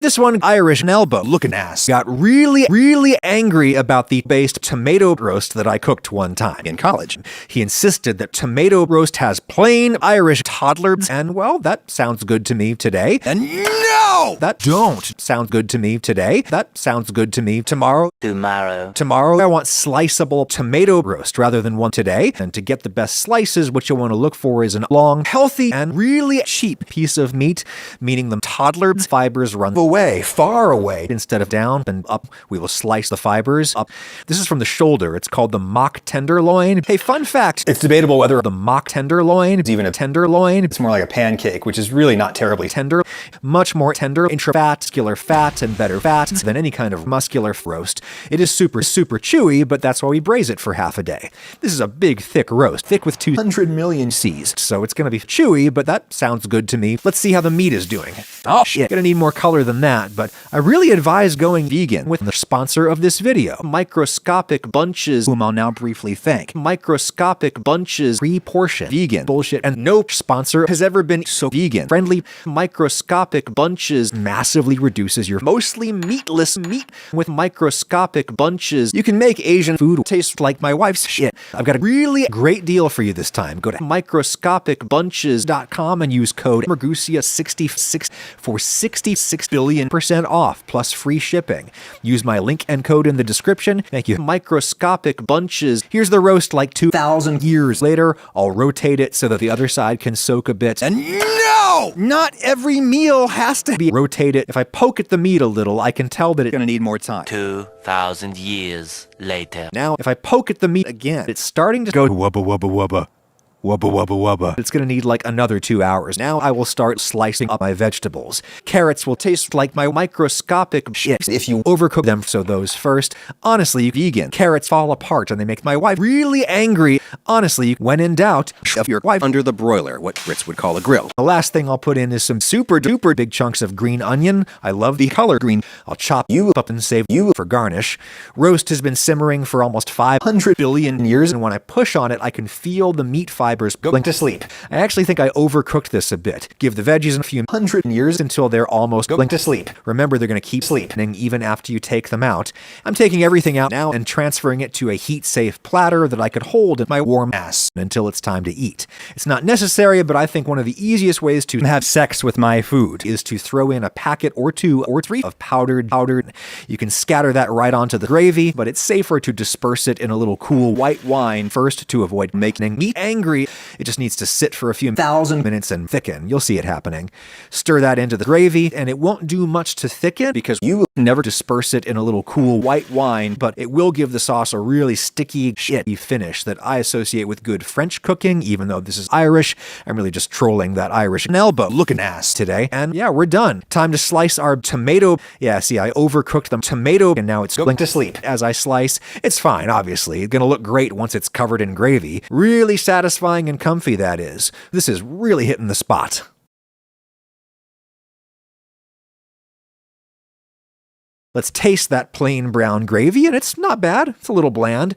This one Irish elbow looking ass got really angry about the based tomato roast that I cooked one time in college. He insisted that tomato roast has plain Irish toddlers, and well, that sounds good to me today. And no! That don't sound good to me today. That sounds good to me tomorrow. Tomorrow I want sliceable tomato roast rather than one today. And to get the best slices, what you'll want to look for is a long, healthy, and really cheap piece of meat, meaning the toddler's fibers run away, far away. Instead of down and up, we will slice the fibers up. This is from the shoulder. It's called the mock tenderloin. Hey, fun fact. It's debatable whether The mock tenderloin is even a tenderloin. it's more like a pancake, which is really not terribly Tender, much more tender, intravascular fat and better fat than any kind of muscular roast. It is super chewy, but that's why we braise it for half a day. This is a big, thick roast, thick with 200 million C's, so it's gonna be chewy, but that sounds good to me. Let's see how the meat is doing. Oh shit, gonna need more color than that, but I really advise going vegan with the sponsor of this video, Microscopic Bunches, whom I'll now briefly thank. Microscopic Bunches, pre-portion, vegan, bullshit, and no sponsor has ever been so vegan friendly. Microscopic Bunches massively reduces your mostly meatless meat. With Microscopic Bunches, you can make Asian food taste like my wife's shit. I've got a really great deal for you this time. Go to microscopicbunches.com and use code Ragusea66 for 66 billion% off plus free shipping. Use my link and code in the description. Thank you. Microscopic Bunches. Here's the roast like 2,000 years later. I'll rotate it so that the other side can soak a bit. And no! Not every meal has to be rotated. If I poke at the meat a little, I can tell that it's gonna need more time. 2,000 years later. Now, if I poke at the meat again, it's starting to go wubba wubba wubba. Wubba wubba wubba. It's gonna need like another 2 hours. Now I will start slicing up my vegetables. Carrots will taste like my microscopic shit if you overcook them, so those first. Honestly, vegan carrots fall apart and they make my wife really angry. Honestly, when in doubt, shove your wife under the broiler, what Brits would call a grill. The last thing I'll put in is some super duper big chunks of green onion. I love the color green. I'll chop you up and save you for garnish. Roast has been simmering for almost 500 billion years, and when I push on it, I can feel the meat fibers going to sleep. I actually think I overcooked this a bit. Give the veggies a few hundred years until they're almost going to sleep. Remember, they're going to keep sleeping even after you take them out. I'm taking everything out now and transferring it to a heat-safe platter that I could hold in my warm ass until it's time to eat. It's not necessary, but I think one of the easiest ways to have sex with my food is to throw in a packet or 2 or 3 of powdered. You can scatter that right onto the gravy, but it's safer to disperse it in a little cool white wine first to avoid making meat angry. It just needs to sit for a few thousand minutes and thicken. You'll see it happening. Stir that into the gravy, and it won't do much to thicken because you will never disperse it in a little cool white wine, but it will give the sauce a really sticky, shitty finish that I associate with good French cooking, even though this is Irish. I'm really just trolling that Irish elbow looking ass today. And yeah, we're done. Time to slice our tomato. Yeah, see, I overcooked the tomato, and now it's going to sleep. As I slice, it's fine, obviously. It's gonna look great once it's covered in gravy. Really satisfying and comfy, that is. This is really hitting the spot. Let's taste that plain brown gravy, and it's not bad. It's a little bland.